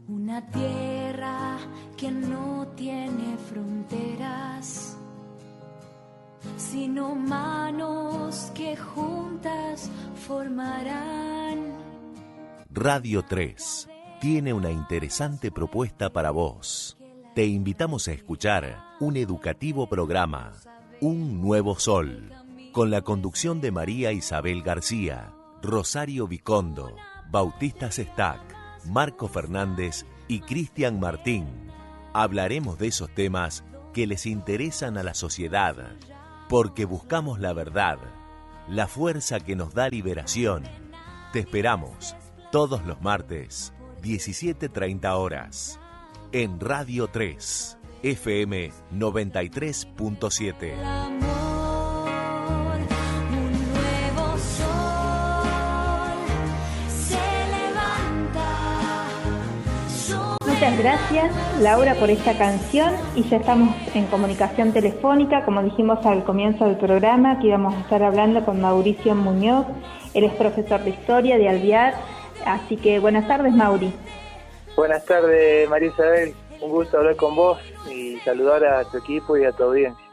Una tierra que no tiene fronteras, sino manos que juntas formarán. Radio 3 tiene una interesante propuesta para vos. Te invitamos a escuchar un educativo programa, Un Nuevo Sol, con la conducción de María Isabel García, Rosario Vicondo, Bautista Sestac, Marco Fernández y Cristian Martín. Hablaremos de esos temas que les interesan a la sociedad, porque buscamos la verdad, la fuerza que nos da liberación. Te esperamos todos los martes, 17:30 horas, en Radio 3, FM 93.7. Muchas gracias, Laura, por esta canción, y ya estamos en comunicación telefónica. Como dijimos al comienzo del programa, que íbamos a estar hablando con Mauricio Muñoz. Él es profesor de Historia de Alvear, así que buenas tardes, Mauri. Buenas tardes, María Isabel, un gusto hablar con vos y saludar a tu equipo y a tu audiencia.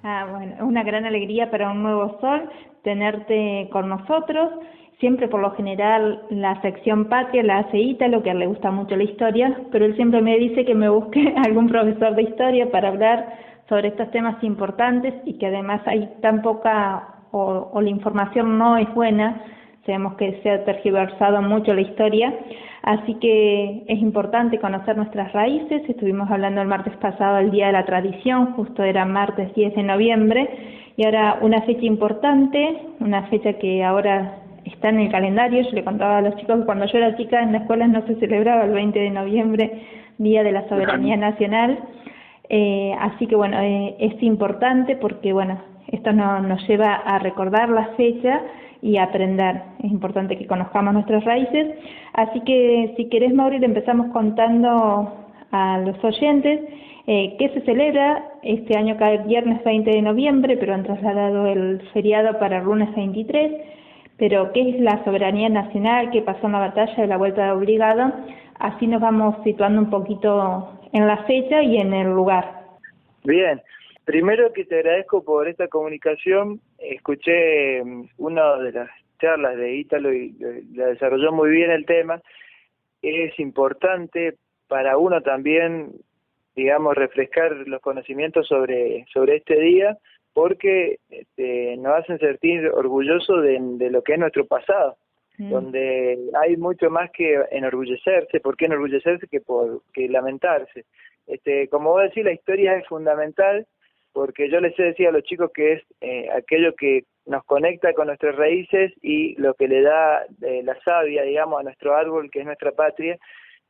Bueno, una gran alegría para Un Nuevo Sol tenerte con nosotros. Siempre, por lo general, la sección Patria la hace Ítalo, que a él le gusta mucho la historia, pero él siempre me dice que me busque algún profesor de historia para hablar sobre estos temas importantes y que además hay tan poca o la información no es buena. Sabemos que se ha tergiversado mucho la historia, así que es importante conocer nuestras raíces. Estuvimos hablando el martes pasado del Día de la Tradición, justo era martes 10 de noviembre, y ahora una fecha importante, una fecha que ahora está en el calendario. Yo le contaba a los chicos que cuando yo era chica en la escuela no se celebraba el 20 de noviembre, Día de la Soberanía Nacional, así que bueno, es importante porque bueno, esto nos lleva a recordar la fecha y a aprender. Es importante que conozcamos nuestras raíces, así que si querés, Mauri, le empezamos contando a los oyentes qué se celebra. Este año cae viernes 20 de noviembre, pero han trasladado el feriado para el lunes 23. Pero ¿qué es la soberanía nacional? ¿Qué pasó en la batalla de la Vuelta de Obligado? Así nos vamos situando un poquito en la fecha y en el lugar. Bien, primero que te agradezco por esta comunicación. Escuché una de las charlas de Ítalo y la desarrolló muy bien el tema. Es importante para uno también, digamos, refrescar los conocimientos sobre este día, porque nos hacen sentir orgullosos de lo que es nuestro pasado, donde hay mucho más que enorgullecerse. ¿Por qué enorgullecerse que lamentarse? Como vos decís, la historia es fundamental, porque yo les decía a los chicos que es aquello que nos conecta con nuestras raíces y lo que le da la savia, digamos, a nuestro árbol, que es nuestra patria.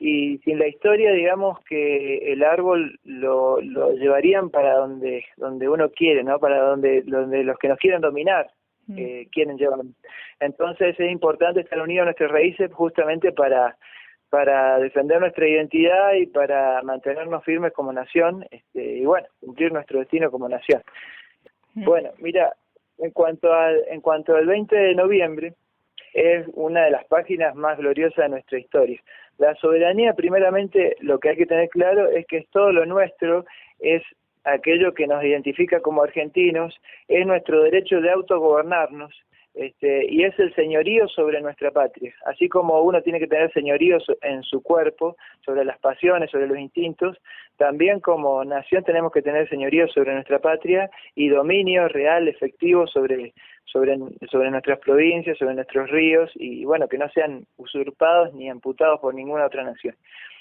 Y sin la historia, digamos que el árbol lo llevarían para donde uno quiere, ¿no? Para donde los que nos quieren dominar quieren llevar. Entonces es importante estar unidos a nuestras raíces justamente para defender nuestra identidad y para mantenernos firmes como nación, y bueno, cumplir nuestro destino como nación. Bueno, mira, en cuanto al 20 de noviembre, es una de las páginas más gloriosas de nuestra historia. La soberanía, primeramente, lo que hay que tener claro es que es todo lo nuestro, es aquello que nos identifica como argentinos, es nuestro derecho de autogobernarnos, y es el señorío sobre nuestra patria. Así como uno tiene que tener señorío en su cuerpo, sobre las pasiones, sobre los instintos, también como nación tenemos que tener señorío sobre nuestra patria y dominio real, efectivo sobre nuestras provincias, sobre nuestros ríos, y bueno, que no sean usurpados ni amputados por ninguna otra nación.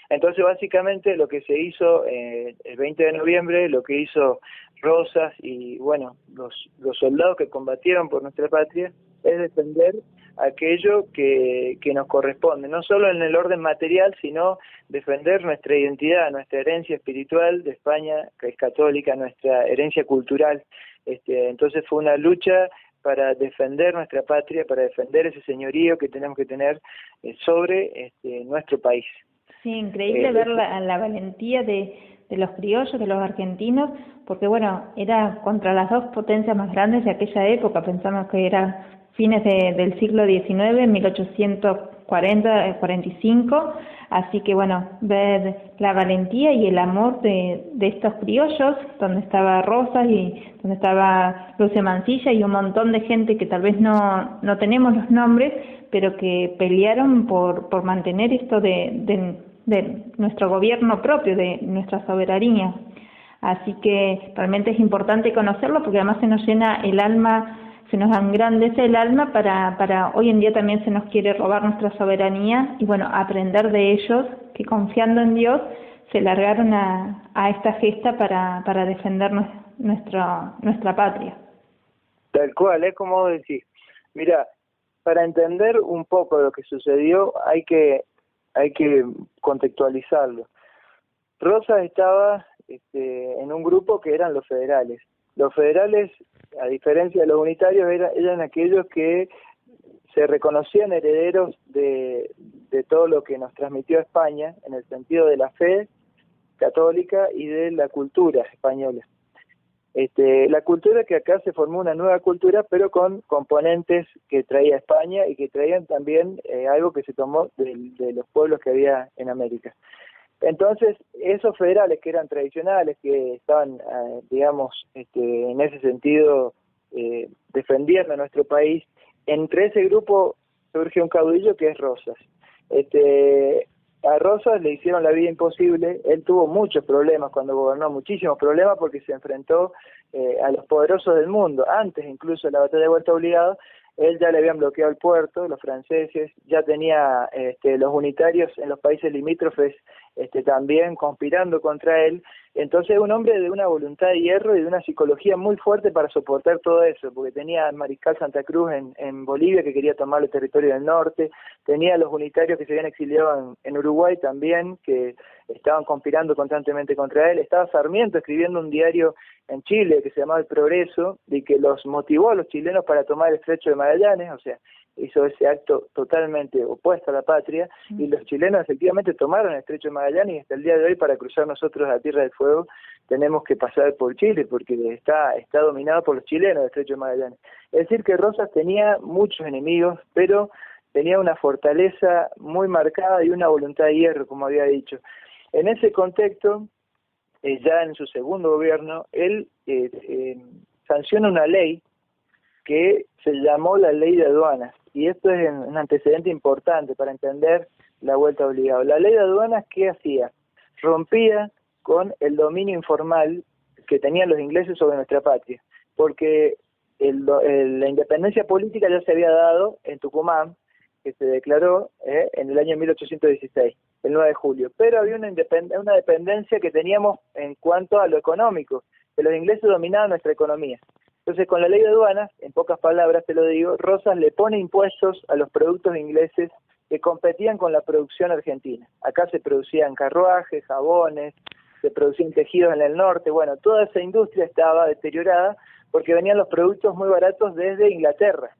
Entonces, básicamente, lo que se hizo el 20 de noviembre, lo que hizo Rosas y, bueno, los soldados que combatieron por nuestra patria, es defender aquello que nos corresponde, no solo en el orden material, sino defender nuestra identidad, nuestra herencia espiritual de España, que es católica, nuestra herencia cultural. Entonces fue una lucha para defender nuestra patria, para defender ese señorío que tenemos que tener sobre nuestro país. Sí, increíble ver la valentía de los criollos, de los argentinos, porque bueno, era contra las dos potencias más grandes de aquella época. Pensamos que era fines del siglo XIX, 1840-45, así que bueno, ver la valentía y el amor de estos criollos, donde estaba Rosas y donde estaba Lucio Mansilla y un montón de gente que tal vez no tenemos los nombres, pero que pelearon por mantener esto de nuestro gobierno propio, de nuestra soberanía. Así que realmente es importante conocerlo, porque además se nos llena el alma, se nos engrandece el alma para hoy en día también se nos quiere robar nuestra soberanía, y bueno, aprender de ellos que confiando en Dios se largaron a esta gesta para defender nuestra patria. Tal cual, es como vos decís. Mira, para entender un poco lo que sucedió hay que contextualizarlo. Rosas estaba en un grupo que eran los federales. Los federales, a diferencia de los unitarios, eran aquellos que se reconocían herederos de todo lo que nos transmitió España, en el sentido de la fe católica y de la cultura española. La cultura que acá se formó una nueva cultura, pero con componentes que traía España y que traían también algo que se tomó de los pueblos que había en América. Entonces, esos federales que eran tradicionales, que estaban, digamos, en ese sentido, defendiendo a nuestro país, entre ese grupo surge un caudillo que es Rosas. A Rosas le hicieron la vida imposible. Él tuvo muchos problemas cuando gobernó, muchísimos problemas, porque se enfrentó a los poderosos del mundo. Antes incluso de la batalla de Vuelta Obligado, él ya le habían bloqueado el puerto, los franceses, ya tenía los unitarios en los países limítrofes también conspirando contra él. Entonces, un hombre de una voluntad de hierro y de una psicología muy fuerte para soportar todo eso, porque tenía al mariscal Santa Cruz en Bolivia, que quería tomar el territorio del norte, tenía a los unitarios que se habían exiliado en Uruguay también, que estaban conspirando constantemente contra él. Estaba Sarmiento escribiendo un diario en Chile que se llamaba El Progreso, y que los motivó a los chilenos para tomar el estrecho de Magallanes. O sea, hizo ese acto totalmente opuesto a la patria, y los chilenos efectivamente tomaron el estrecho de Magallanes, y hasta el día de hoy, para cruzar nosotros a Tierra del Fuego, tenemos que pasar por Chile, porque está dominado por los chilenos el estrecho de Magallanes. Es decir, que Rosas tenía muchos enemigos, pero tenía una fortaleza muy marcada y una voluntad de hierro, como había dicho. En ese contexto, ya en su segundo gobierno, él sanciona una ley que se llamó la Ley de Aduanas, y esto es un antecedente importante para entender la Vuelta Obligado. La Ley de Aduanas, ¿qué hacía? Rompía con el dominio informal que tenían los ingleses sobre nuestra patria, porque la independencia política ya se había dado en Tucumán, que se declaró en el año 1816, el 9 de julio, pero había una dependencia que teníamos en cuanto a lo económico, que los ingleses dominaban nuestra economía. Entonces, con la Ley de Aduanas, en pocas palabras te lo digo, Rosas le pone impuestos a los productos ingleses que competían con la producción argentina. Acá se producían carruajes, jabones, se producían tejidos en el norte. Bueno, toda esa industria estaba deteriorada porque venían los productos muy baratos desde Inglaterra.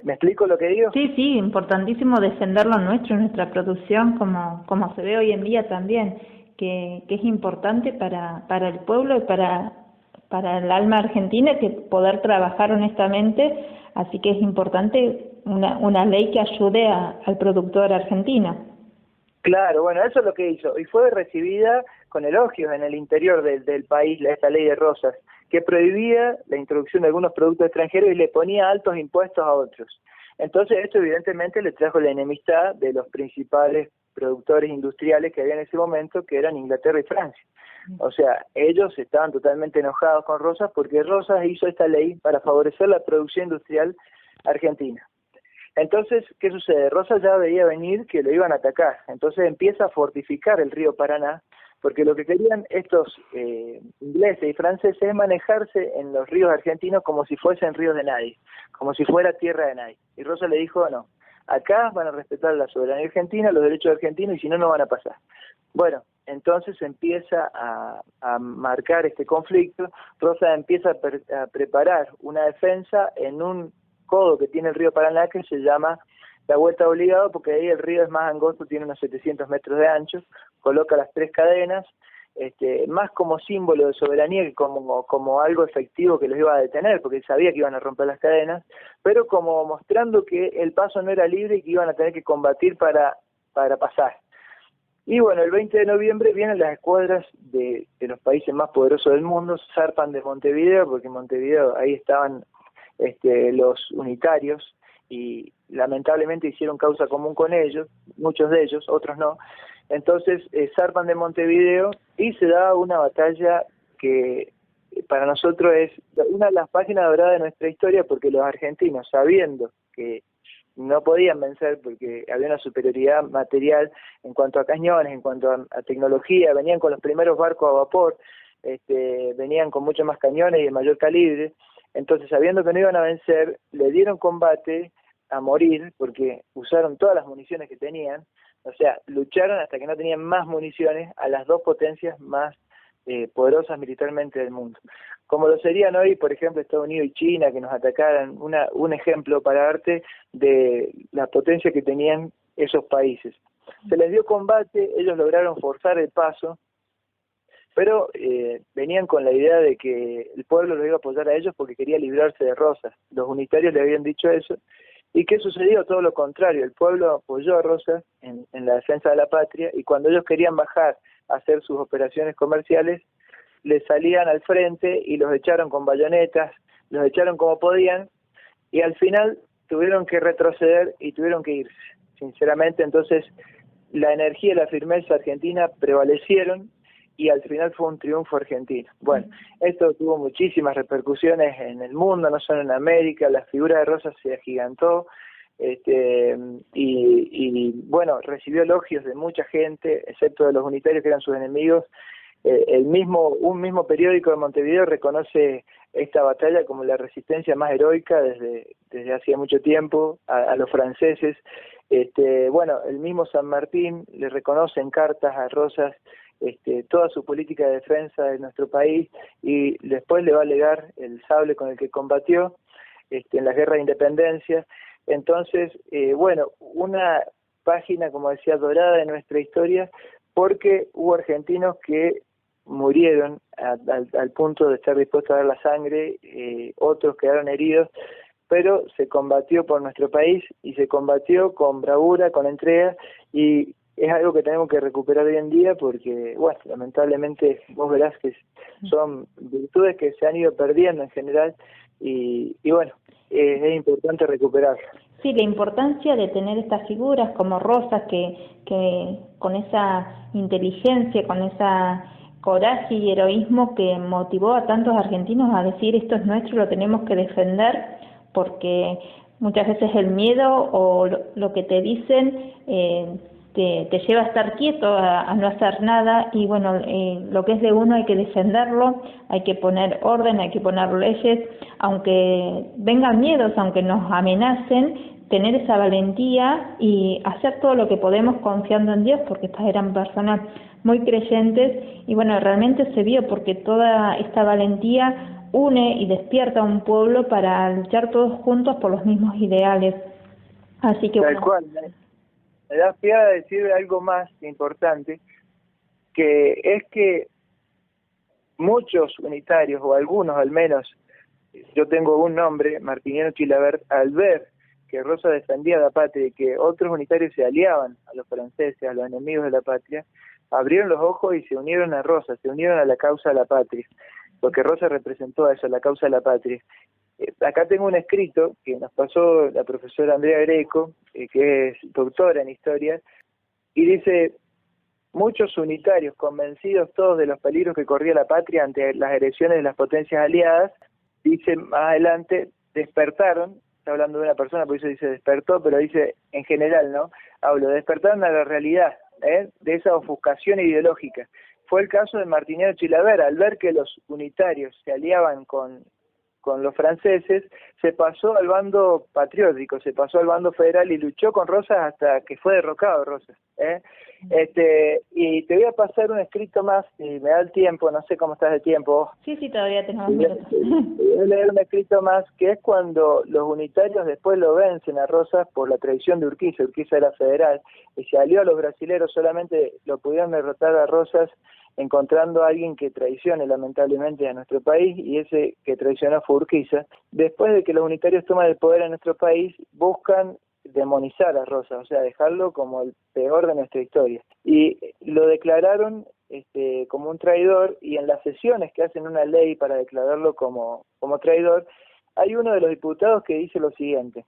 ¿Me explico lo que digo? Sí, importantísimo defender lo nuestro, nuestra producción, como se ve hoy en día también, que es importante para el pueblo y para el alma argentina, que poder trabajar honestamente. Así que es importante una ley que ayude al productor argentino. Claro, bueno, eso es lo que hizo, y fue recibida con elogios en el interior del país, esta Ley de Rosas, que prohibía la introducción de algunos productos extranjeros y le ponía altos impuestos a otros. Entonces, esto evidentemente le trajo la enemistad de los principales productores industriales que había en ese momento, que eran Inglaterra y Francia. O sea, ellos estaban totalmente enojados con Rosas, porque Rosas hizo esta ley para favorecer la producción industrial argentina. Entonces, ¿qué sucede? Rosas ya veía venir que lo iban a atacar. Entonces empieza a fortificar el río Paraná, porque lo que querían estos ingleses y franceses es manejarse en los ríos argentinos como si fuesen ríos de nadie, como si fuera tierra de nadie. Y Rosas le dijo, no, acá van a respetar la soberanía argentina, los derechos argentinos, y si no, no van a pasar. Bueno, entonces empieza a marcar este conflicto. Rosas empieza a preparar una defensa en un codo que tiene el río Paraná, que se llama la Vuelta Obligado, porque ahí el río es más angosto, tiene unos 700 metros de ancho. Coloca las 3 cadenas, más como símbolo de soberanía que como algo efectivo que los iba a detener, porque sabía que iban a romper las cadenas, pero como mostrando que el paso no era libre y que iban a tener que combatir para pasar. Y bueno, el 20 de noviembre vienen las escuadras de los países más poderosos del mundo, zarpan de Montevideo, porque en Montevideo ahí estaban los unitarios, y lamentablemente hicieron causa común con ellos, muchos de ellos, otros no. Entonces zarpan de Montevideo y se da una batalla que para nosotros es una de las páginas doradas de nuestra historia, porque los argentinos, sabiendo que no podían vencer porque había una superioridad material en cuanto a cañones, en cuanto a tecnología, venían con los primeros barcos a vapor, venían con muchos más cañones y de mayor calibre. Entonces, sabiendo que no iban a vencer, le dieron combate a morir, porque usaron todas las municiones que tenían, o sea, lucharon hasta que no tenían más municiones a las dos potencias más poderosas militarmente del mundo. Como lo serían hoy, por ejemplo, Estados Unidos y China, que nos atacaran, un ejemplo para darte de la potencia que tenían esos países. Se les dio combate, ellos lograron forzar el paso, pero venían con la idea de que el pueblo los iba a apoyar a ellos porque quería librarse de Rosas. Los unitarios le habían dicho eso. ¿Y qué sucedió? Todo lo contrario. El pueblo apoyó a Rosas en la defensa de la patria, y cuando ellos querían bajar a hacer sus operaciones comerciales, les salían al frente y los echaron con bayonetas, los echaron como podían, y al final tuvieron que retroceder y tuvieron que irse. Sinceramente, entonces, la energía y la firmeza argentina prevalecieron, y al final fue un triunfo argentino. Bueno, esto tuvo muchísimas repercusiones en el mundo, no solo en América. La figura de Rosas se agigantó, y bueno, recibió elogios de mucha gente, excepto de los unitarios, que eran sus enemigos. Un mismo periódico de Montevideo reconoce esta batalla como la resistencia más heroica desde hacía mucho tiempo a los franceses. Bueno, el mismo San Martín le reconoce en cartas a Rosas toda su política de defensa de nuestro país, y después le va a legar el sable con el que combatió en la guerra de independencia. Entonces, bueno, una página, como decía, dorada de nuestra historia, porque hubo argentinos que murieron al punto de estar dispuestos a dar la sangre, otros quedaron heridos, pero se combatió por nuestro país, y se combatió con bravura, con entrega, y es algo que tenemos que recuperar hoy en día, porque, bueno, lamentablemente vos verás que son virtudes que se han ido perdiendo en general, y bueno, es importante recuperarlas. Sí, la importancia de tener estas figuras como Rosas, que con esa inteligencia, con esa coraje y heroísmo que motivó a tantos argentinos a decir esto es nuestro, lo tenemos que defender, porque muchas veces el miedo o lo que te dicen te lleva a estar quieto, a no hacer nada, y bueno, lo que es de uno hay que defenderlo, hay que poner orden, hay que poner leyes, aunque vengan miedos, aunque nos amenacen, tener esa valentía y hacer todo lo que podemos confiando en Dios, porque estas eran personas muy creyentes, y bueno, realmente se vio, porque toda esta valentía une y despierta a un pueblo para luchar todos juntos por los mismos ideales. Así que tal cual. Me da pie a decir algo más importante, que es que muchos unitarios, o algunos al menos, yo tengo un nombre, Martiniano Chilavert, al ver que Rosas defendía la patria y que otros unitarios se aliaban a los franceses, a los enemigos de la patria, abrieron los ojos y se unieron a Rosas, se unieron a la causa de la patria, porque Rosas representó eso, la causa de la patria. Acá tengo un escrito que nos pasó la profesora Andrea Greco, que es doctora en historia, y dice: muchos unitarios, convencidos todos de los peligros que corría la patria ante las agresiones de las potencias aliadas, dice más adelante, despertaron, está hablando de una persona, por eso dice despertó, pero dice en general, ¿no? Despertaron a la realidad, de esa ofuscación ideológica. Fue el caso de Martiniano Chilavert, al ver que los unitarios se aliaban con los franceses, se pasó al bando patriótico, se pasó al bando federal y luchó con Rosas hasta que fue derrocado Rosas. Y te voy a pasar un escrito más, si me da el tiempo, no sé cómo estás de tiempo. Sí, todavía tenemos minutos. Voy a leer un escrito más, que es cuando los unitarios después lo vencen a Rosas por la traición de Urquiza. Urquiza era federal, y se alió a los brasileros, solamente lo pudieron derrotar a Rosas encontrando a alguien que traicione lamentablemente a nuestro país, y ese que traicionó fue Urquiza. Después de que los unitarios toman el poder en nuestro país, buscan demonizar a Rosas, o sea, dejarlo como el peor de nuestra historia. Y lo declararon como un traidor, y en las sesiones que hacen una ley para declararlo como traidor, hay uno de los diputados que dice lo siguiente: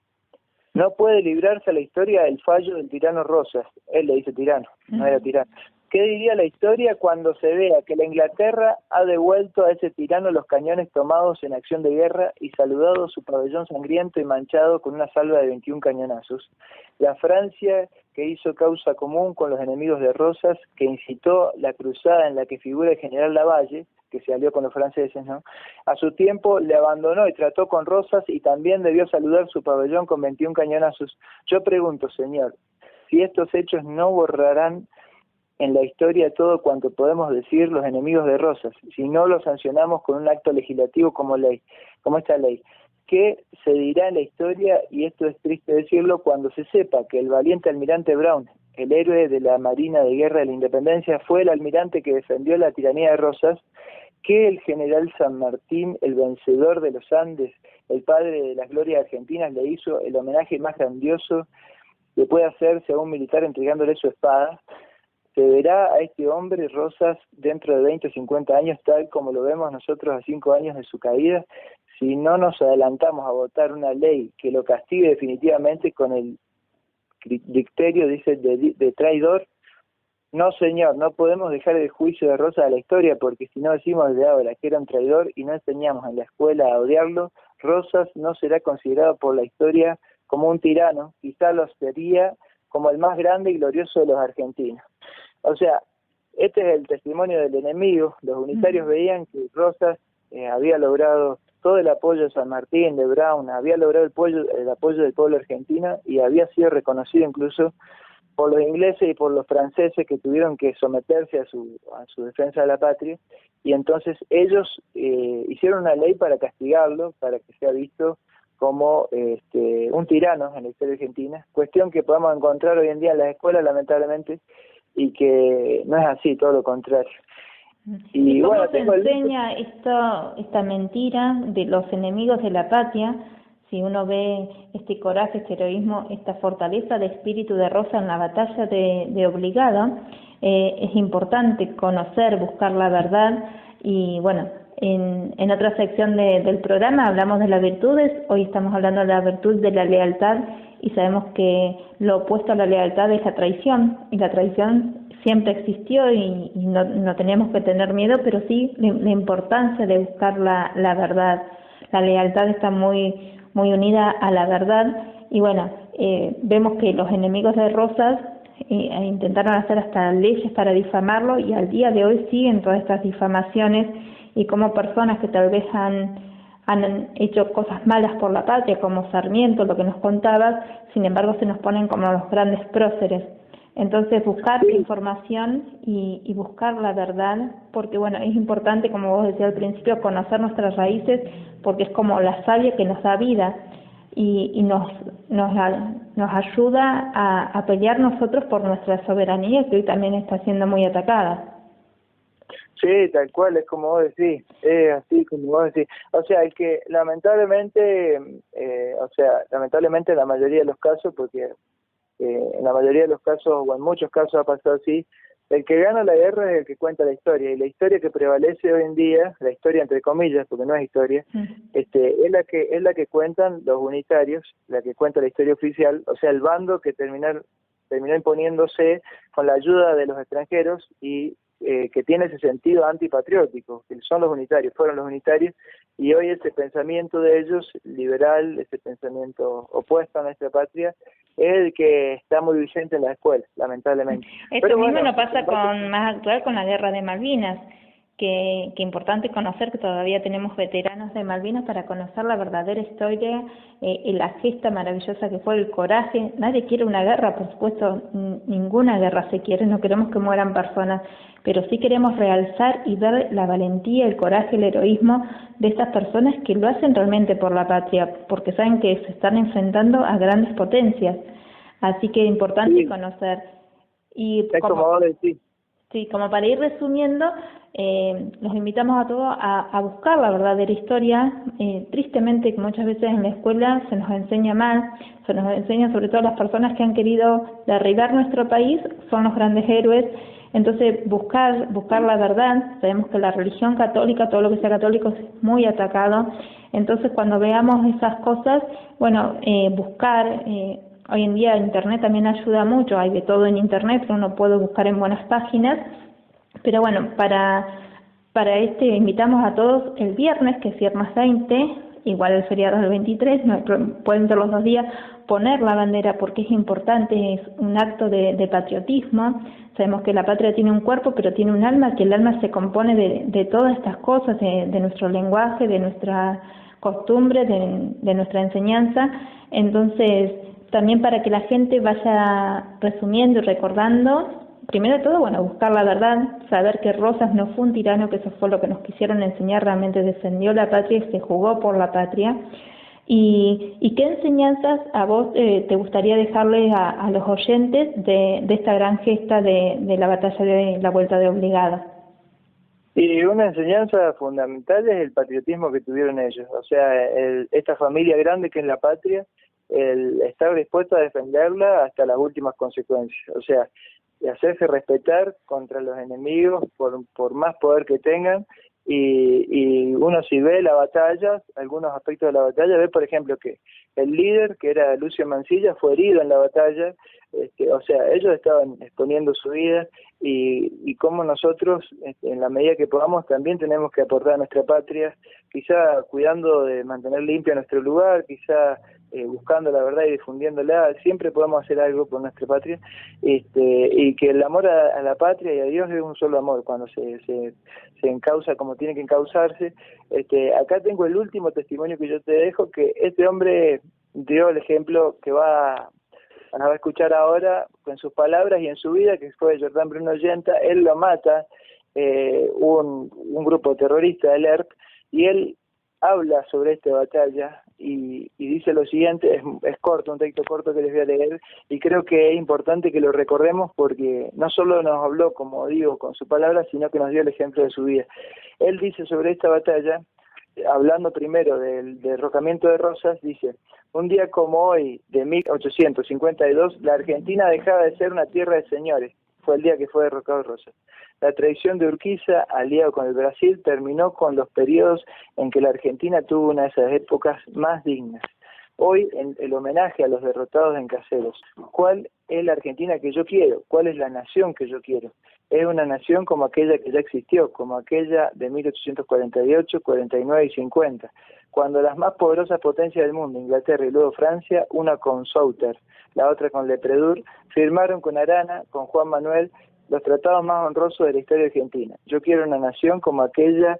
no puede librarse a la historia el fallo del tirano Rosas. Él le dice tirano, no era tirano. ¿Qué diría la historia cuando se vea que la Inglaterra ha devuelto a ese tirano los cañones tomados en acción de guerra y saludado su pabellón sangriento y manchado con una salva de 21 cañonazos? La Francia, que hizo causa común con los enemigos de Rosas, que incitó la cruzada en la que figura el general Lavalle, que se alió con los franceses, ¿no? A su tiempo le abandonó y trató con Rosas, y también debió saludar su pabellón con 21 cañonazos. Yo pregunto, señor, si estos hechos no borrarán en la historia todo cuanto podemos decir los enemigos de Rosas, si no lo sancionamos con un acto legislativo como esta ley. ¿Qué se dirá en la historia? Y esto es triste decirlo, cuando se sepa que el valiente almirante Brown, el héroe de la Marina de Guerra de la Independencia, fue el almirante que defendió la tiranía de Rosas, que el general San Martín, el vencedor de los Andes, el padre de las glorias argentinas, le hizo el homenaje más grandioso que puede hacerse a un militar entregándole su espada. Se verá a este hombre Rosas dentro de 20 o 50 años tal como lo vemos nosotros a 5 años de su caída, si no nos adelantamos a votar una ley que lo castigue definitivamente con el criterio, dice, de traidor. No, señor, no podemos dejar el juicio de Rosas a la historia, porque si no decimos desde ahora que era un traidor y no enseñamos en la escuela a odiarlo, Rosas no será considerado por la historia como un tirano, quizá lo sería como el más grande y glorioso de los argentinos. O sea, este es el testimonio del enemigo. Los unitarios veían que Rosas había logrado todo el apoyo de San Martín, de Brown, había logrado el apoyo del pueblo argentino, y había sido reconocido incluso por los ingleses y por los franceses, que tuvieron que someterse a su defensa de la patria, y entonces ellos hicieron una ley para castigarlo, para que sea visto como un tirano en la historia argentina, cuestión que podemos encontrar hoy en día en las escuelas, lamentablemente, y que no es así, todo lo contrario. ¿Y cómo se enseña esta mentira de los enemigos de la patria? Si uno ve este coraje, este heroísmo, esta fortaleza de espíritu de Rosa en la batalla de Obligado, es importante conocer, buscar la verdad. Y bueno, en otra sección del programa hablamos de las virtudes. Hoy estamos hablando de la virtud de la lealtad, y sabemos que lo opuesto a la lealtad es la traición, y la traición siempre existió, y no tenemos que tener miedo, pero sí la importancia de buscar la verdad. La lealtad está muy unida a la verdad, y bueno, vemos que los enemigos de Rosas intentaron hacer hasta leyes para difamarlo, y al día de hoy siguen todas estas difamaciones, y como personas que tal vez han hecho cosas malas por la patria, como Sarmiento, lo que nos contabas, sin embargo se nos ponen como los grandes próceres. Entonces buscar información y buscar la verdad, porque bueno, es importante, como vos decías al principio, conocer nuestras raíces, porque es como la savia que nos da vida y nos ayuda a pelear nosotros por nuestra soberanía, que hoy también está siendo muy atacada. Sí, tal cual, es como vos decís, es así como vos decís. O sea, es que lamentablemente en la mayoría de los casos, porque en la mayoría de los casos, o en muchos casos ha pasado así, el que gana la guerra es el que cuenta la historia, y la historia que prevalece hoy en día, la historia entre comillas, porque no es historia, es la que cuentan los unitarios, la que cuenta la historia oficial, o sea, el bando que terminó imponiéndose con la ayuda de los extranjeros, y que tiene ese sentido antipatriótico, que son los unitarios, fueron los unitarios, y hoy ese pensamiento de ellos, liberal, ese pensamiento opuesto a nuestra patria, es el que está muy vigente en la escuela, lamentablemente. Esto Pero mismo bueno, nos pasa más actual con la guerra de Malvinas, que importante conocer que todavía tenemos veteranos de Malvinas para conocer la verdadera historia, la gesta maravillosa que fue el coraje. Nadie quiere una guerra, por supuesto, ninguna guerra se quiere, no queremos que mueran personas, pero sí queremos realzar y ver la valentía, el coraje, el heroísmo de estas personas que lo hacen realmente por la patria, porque saben que se están enfrentando a grandes potencias. Así que es importante conocer. Y es como vos decís. Sí, como para ir resumiendo, los invitamos a todos a buscar la verdadera historia. Tristemente, muchas veces en la escuela se nos enseña mal, se nos enseña sobre todo las personas que han querido derribar nuestro país, son los grandes héroes. Entonces, buscar la verdad. Sabemos que la religión católica, todo lo que sea católico, es muy atacado. Entonces, cuando veamos esas cosas, bueno, buscar... Hoy en día Internet también ayuda mucho, hay de todo en Internet, uno puede buscar en buenas páginas, pero bueno, para invitamos a todos el viernes, que es viernes 20, igual el feriado del 23, pueden ser los 2 días, poner la bandera porque es importante, es un acto de patriotismo. Sabemos que la patria tiene un cuerpo, pero tiene un alma, que el alma se compone de todas estas cosas, de nuestro lenguaje, de nuestra costumbre, de nuestra enseñanza. Entonces, también para que la gente vaya resumiendo y recordando, primero de todo, bueno, buscar la verdad, saber que Rosas no fue un tirano, que eso fue lo que nos quisieron enseñar, realmente defendió la patria y se jugó por la patria. ¿Y qué enseñanzas a vos te gustaría dejarles a los oyentes de esta gran gesta de la batalla de la Vuelta de Obligado? Y una enseñanza fundamental es el patriotismo que tuvieron ellos, o sea, esta familia grande que es la patria, el estar dispuesto a defenderla hasta las últimas consecuencias, o sea, de hacerse respetar contra los enemigos por más poder que tengan, y uno si ve la batalla, algunos aspectos de la batalla, ve por ejemplo que el líder, que era Lucio Mansilla, fue herido en la batalla, o sea, ellos estaban exponiendo su vida, y como nosotros, en la medida que podamos, también tenemos que aportar a nuestra patria, quizá cuidando de mantener limpio nuestro lugar, quizá buscando la verdad y difundiéndola, siempre podemos hacer algo por nuestra patria, y que el amor a la patria y a Dios es un solo amor, cuando se encausa como tiene que encauzarse. Acá tengo el último testimonio que yo te dejo, que este hombre dio el ejemplo que van a escuchar ahora con sus palabras y en su vida, que fue Jordán Bruno Ollanta. Él lo mata un grupo terrorista del ERP, y él habla sobre esta batalla y dice lo siguiente, es corto, un texto corto que les voy a leer, y creo que es importante que lo recordemos porque no solo nos habló, como digo, con su palabra, sino que nos dio el ejemplo de su vida. Él dice sobre esta batalla, hablando primero del derrocamiento de Rosas, dice: un día como hoy, de 1852, la Argentina dejaba de ser una tierra de señores. Fue el día que fue derrocado Rosas. La traición de Urquiza, aliado con el Brasil, terminó con los periodos en que la Argentina tuvo una de esas épocas más dignas. Hoy, en el homenaje a los derrotados en Caseros, ¿cuál es la Argentina que yo quiero? ¿Cuál es la nación que yo quiero? Es una nación como aquella que ya existió, como aquella de 1848, 49 y 50, cuando las más poderosas potencias del mundo, Inglaterra y luego Francia, una con Souter, la otra con Lepredur, firmaron con Arana, con Juan Manuel, los tratados más honrosos de la historia argentina. Yo quiero una nación como aquella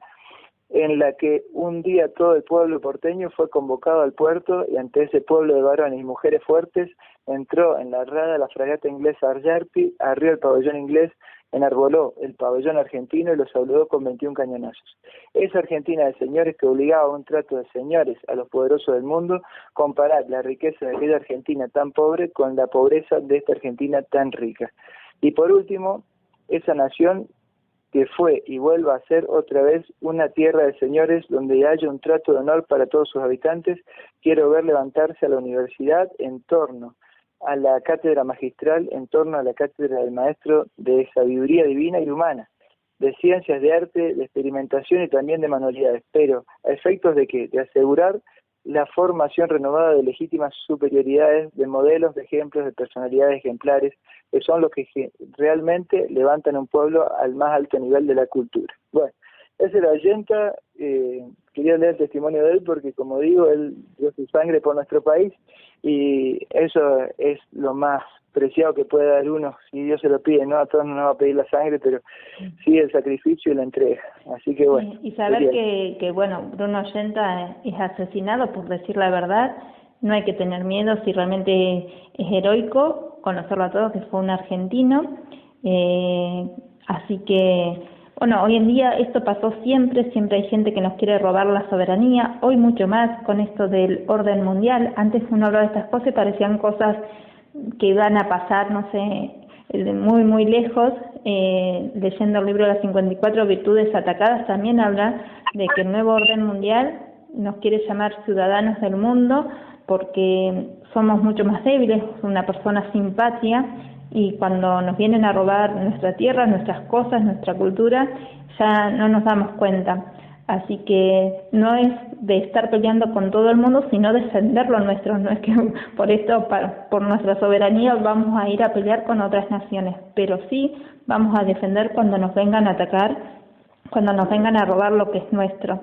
en la que un día todo el pueblo porteño fue convocado al puerto, y ante ese pueblo de varones y mujeres fuertes entró en la rada la fragata inglesa Argyarpi, arrió el pabellón inglés, enarboló el pabellón argentino y lo saludó con 21 cañonazos. Esa Argentina de señores que obligaba a un trato de señores a los poderosos del mundo, comparar la riqueza de aquella Argentina tan pobre con la pobreza de esta Argentina tan rica. Y por último, esa nación que fue y vuelva a ser otra vez una tierra de señores donde haya un trato de honor para todos sus habitantes, quiero ver levantarse a la universidad en torno a la cátedra magistral, en torno a la cátedra del maestro de sabiduría divina y humana, de ciencias, de arte, de experimentación y también de manualidades, pero a efectos de ¿qué? De asegurar la formación renovada de legítimas superioridades, de modelos, de ejemplos, de personalidades ejemplares, que son los que realmente levantan a un pueblo al más alto nivel de la cultura. Bueno, ese era Ollanta, quería leer el testimonio de él porque, como digo, él dio su sangre por nuestro país, y eso es lo más preciado que puede dar uno, si Dios se lo pide, ¿no? A todos no nos va a pedir la sangre, pero sí el sacrificio y la entrega. Así que bueno. Y saber que bueno, Bruno Ollanta es asesinado por decir la verdad, no hay que tener miedo si realmente es heroico, conocerlo a todos que fue un argentino, así que bueno, hoy en día esto pasó siempre hay gente que nos quiere robar la soberanía, hoy mucho más con esto del orden mundial. Antes uno hablaba de estas cosas y parecían cosas que iban a pasar, no sé, muy, muy lejos, leyendo el libro de las 54 virtudes atacadas, también habla de que el nuevo orden mundial nos quiere llamar ciudadanos del mundo porque somos mucho más débiles, una persona sin patria, y cuando nos vienen a robar nuestra tierra, nuestras cosas, nuestra cultura, ya no nos damos cuenta. Así que no es de estar peleando con todo el mundo, sino defender lo nuestro. No es que por esto, por nuestra soberanía, vamos a ir a pelear con otras naciones, pero sí vamos a defender cuando nos vengan a atacar, cuando nos vengan a robar lo que es nuestro.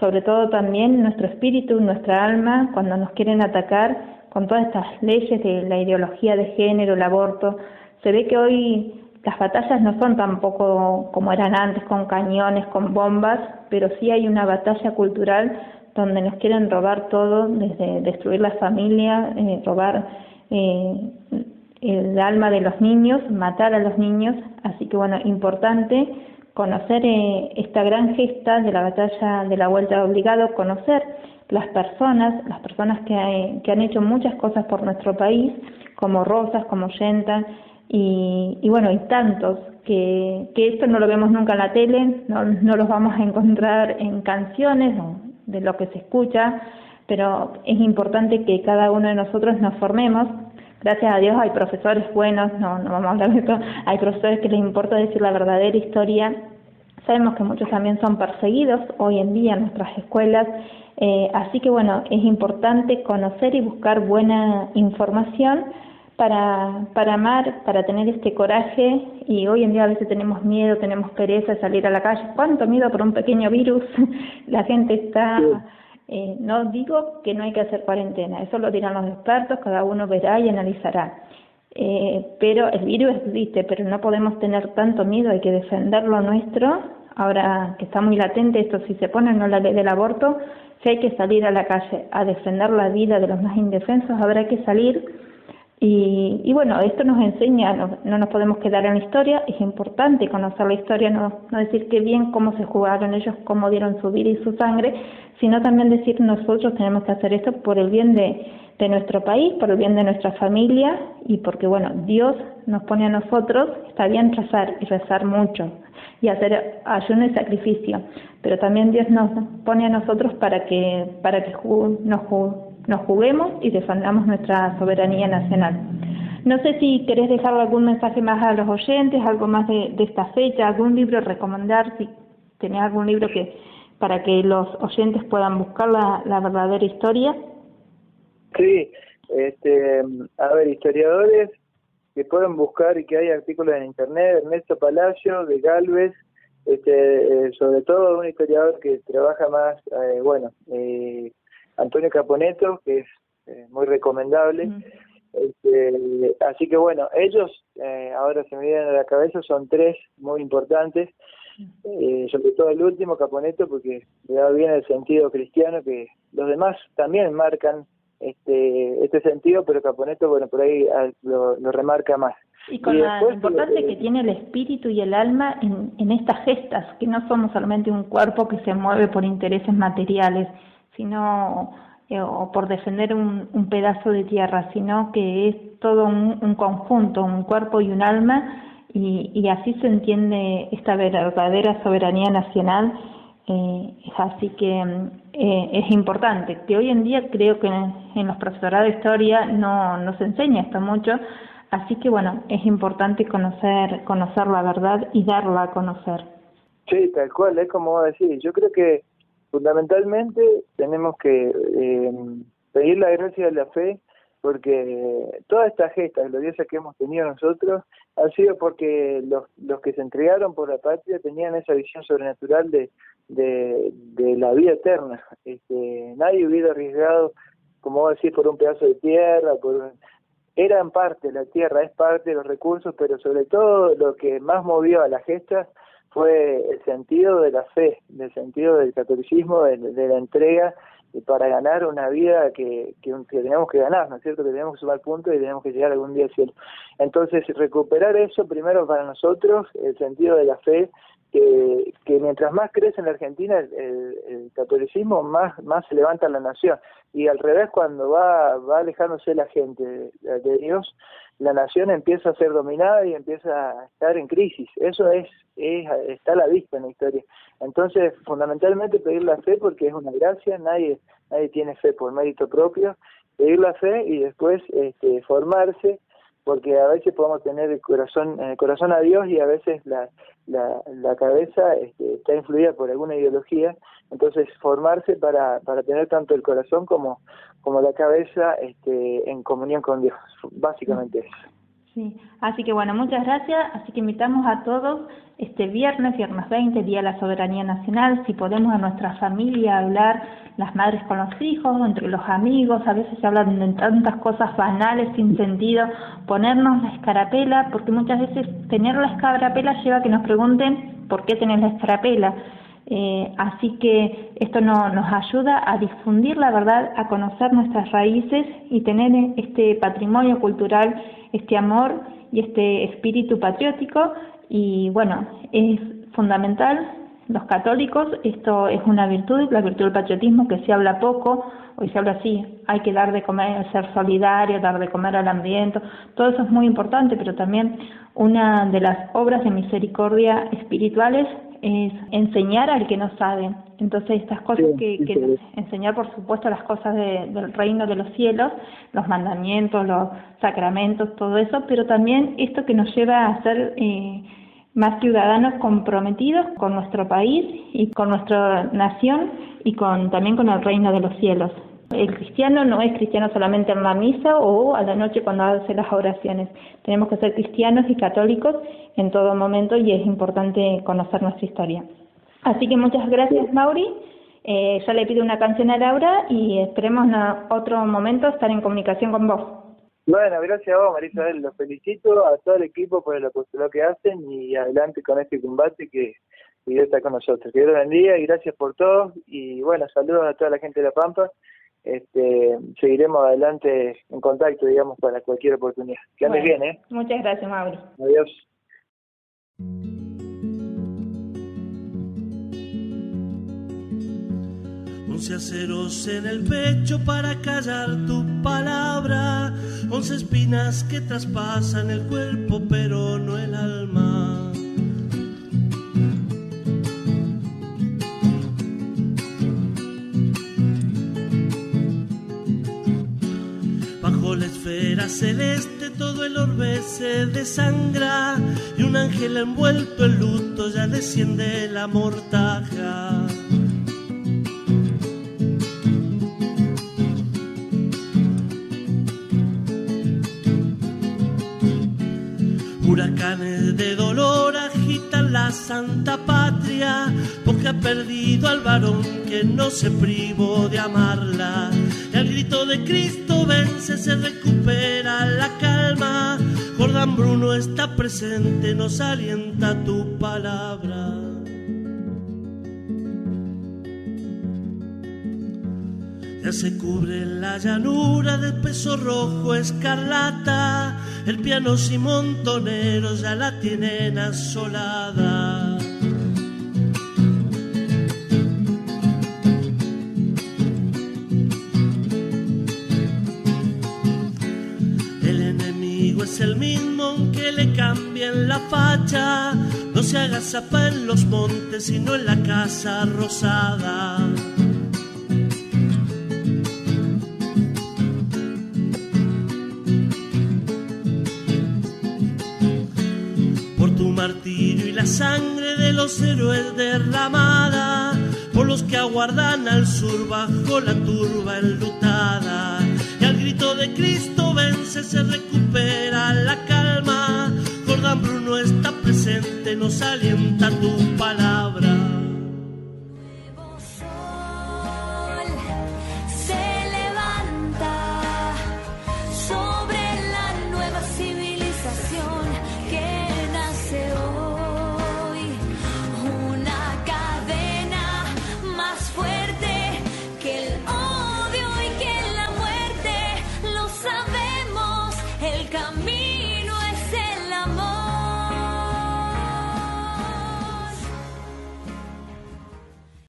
Sobre todo también nuestro espíritu, nuestra alma, cuando nos quieren atacar con todas estas leyes de la ideología de género, el aborto. Se ve que hoy las batallas no son tampoco como eran antes, con cañones, con bombas, pero sí hay una batalla cultural donde nos quieren robar todo, desde destruir la familia, robar el alma de los niños, matar a los niños. Así que bueno, importante conocer esta gran gesta de la batalla de la vuelta obligado, conocer las personas que han hecho muchas cosas por nuestro país, como Rosas, como Yenta, y bueno, y tantos, que esto no lo vemos nunca en la tele, no los vamos a encontrar en canciones o de lo que se escucha, pero es importante que cada uno de nosotros nos formemos. Gracias a Dios hay profesores buenos, no vamos a hablar de esto, hay profesores que les importa decir la verdadera historia. Sabemos que muchos también son perseguidos hoy en día en nuestras escuelas, así que bueno, es importante conocer y buscar buena información para amar, para tener este coraje. Y hoy en día a veces tenemos miedo, tenemos pereza de salir a la calle. ¿Cuánto miedo por un pequeño virus? La gente está... no digo que no hay que hacer cuarentena, eso lo dirán los expertos, cada uno verá y analizará. Pero el virus existe, pero no podemos tener tanto miedo, hay que defender lo nuestro. Ahora que está muy latente esto, si se pone o no la ley del aborto, si hay que salir a la calle a defender la vida de los más indefensos, habrá que salir. Y bueno, esto nos enseña, no nos podemos quedar en la historia, es importante conocer la historia, no decir qué bien cómo se jugaron ellos, cómo dieron su vida y su sangre, sino también decir nosotros tenemos que hacer esto por el bien de nuestro país, por el bien de nuestra familia, y porque bueno, Dios nos pone a nosotros, está bien rezar y rezar mucho y hacer ayuno y sacrificio, pero también Dios nos pone a nosotros para que nos juguemos y defendamos nuestra soberanía nacional. No sé si querés dejarle algún mensaje más a los oyentes, algo más de esta fecha, algún libro recomendar, si tenés algún libro para que los oyentes puedan buscar la verdadera historia. Sí, a ver, historiadores que pueden buscar y que hay artículos en internet, Ernesto Palacio, de Galvez, sobre todo un historiador que trabaja más, Antonio Caponeto, que es muy recomendable. Así que bueno, ellos, ahora se me vienen a la cabeza, son tres muy importantes, sobre todo el último, Caponeto, porque le da bien el sentido cristiano, que los demás también marcan este sentido, pero Caponeto, bueno, por ahí lo remarca más. Y con la importancia que tiene el espíritu y el alma en estas gestas, que no somos solamente un cuerpo que se mueve por intereses materiales, sino o por defender un pedazo de tierra, sino que es todo un conjunto, un cuerpo y un alma, y así se entiende esta verdadera soberanía nacional. Así que es importante, que hoy en día creo que en los profesorados de historia no se enseña esto mucho, así que bueno, es importante conocer la verdad y darla a conocer. Sí, tal cual, es como vos decís, yo creo que fundamentalmente tenemos que pedir la gracia de la fe, porque todas estas gestas gloriosas que hemos tenido nosotros han sido porque los que se entregaron por la patria tenían esa visión sobrenatural de la vida eterna. Nadie hubiera arriesgado, como vos decís, por un pedazo de tierra, eran parte, la tierra es parte de los recursos, pero sobre todo lo que más movió a las gestas fue el sentido de la fe, el sentido del catolicismo, de la entrega para ganar una vida que tenemos que ganar, ¿no es cierto? Que tenemos que sumar puntos y tenemos que llegar algún día al cielo. Entonces, recuperar eso primero para nosotros, el sentido de la fe, que mientras más crece en la Argentina el catolicismo, más se levanta la nación. Y al revés, cuando va alejándose la gente de Dios, la nación empieza a ser dominada y empieza a estar en crisis. Eso está a la vista en la historia. Entonces, fundamentalmente pedir la fe, porque es una gracia, nadie tiene fe por mérito propio, pedir la fe y después formarse, porque a veces podemos tener el corazón a Dios y a veces la cabeza está influida por alguna ideología. Entonces, formarse para tener tanto el corazón como la cabeza en comunión con Dios, básicamente eso. Sí, así que bueno, muchas gracias. Así que invitamos a todos este viernes 20, Día de la Soberanía Nacional. Si podemos a nuestra familia hablar, las madres con los hijos, entre los amigos, a veces se hablan de tantas cosas banales, sin sentido, ponernos la escarapela, porque muchas veces tener la escarapela lleva a que nos pregunten ¿por qué tenés la escarapela? Así que esto nos ayuda a difundir la verdad, a conocer nuestras raíces y tener este patrimonio cultural, este amor y este espíritu patriótico. Y bueno, es fundamental, los católicos, esto es una virtud, la virtud del patriotismo, que se habla poco. Hoy se habla así, hay que dar de comer, ser solidario, dar de comer al hambriento, todo eso es muy importante, pero también una de las obras de misericordia espirituales es enseñar al que no sabe. Entonces estas cosas enseñar, por supuesto, las cosas del reino de los cielos, los mandamientos, los sacramentos, todo eso, pero también esto que nos lleva a ser más ciudadanos comprometidos con nuestro país y con nuestra nación y también con el reino de los cielos. El cristiano no es cristiano solamente en la misa o a la noche cuando hace las oraciones. Tenemos que ser cristianos y católicos en todo momento y es importante conocer nuestra historia. Así que muchas gracias, Mauri. Ya le pido una canción a Laura y esperemos en otro momento estar en comunicación con vos. Bueno, gracias a vos, Marisabel. Los felicito a todo el equipo por el apostolado que hacen y adelante con este combate que Dios está con nosotros. Que Dios los bendiga y gracias por todo. Y bueno, saludos a toda la gente de La Pampa. Seguiremos adelante en contacto, digamos, para cualquier oportunidad. Que andes bien, ¿eh? Muchas gracias, Mauri. Adiós. Once aceros en el pecho para callar tu palabra, 11 espinas que traspasan el cuerpo pero no el alma. Bajo la esfera celeste todo el orbe se desangra y un ángel envuelto en luto ya desciende la mortaja. Huracanes de dolor agitan la santa patria, porque ha perdido al varón que no se privó de amarla. Y al grito de Cristo vence, se recupera la calma. Jordán Bruno está presente, nos alienta tu palabra. Ya se cubre la llanura del peso rojo escarlata, el piano sin montoneros ya la tienen asolada. El enemigo es el mismo aunque le cambien la facha, no se haga zapa en los montes sino en la casa rosada. Martirio y la sangre de los héroes derramada, por los que aguardan al sur bajo la turba enlutada. Y al grito de Cristo vence, se recupera la calma. Jordán Bruno está presente, nos alienta tu palabra.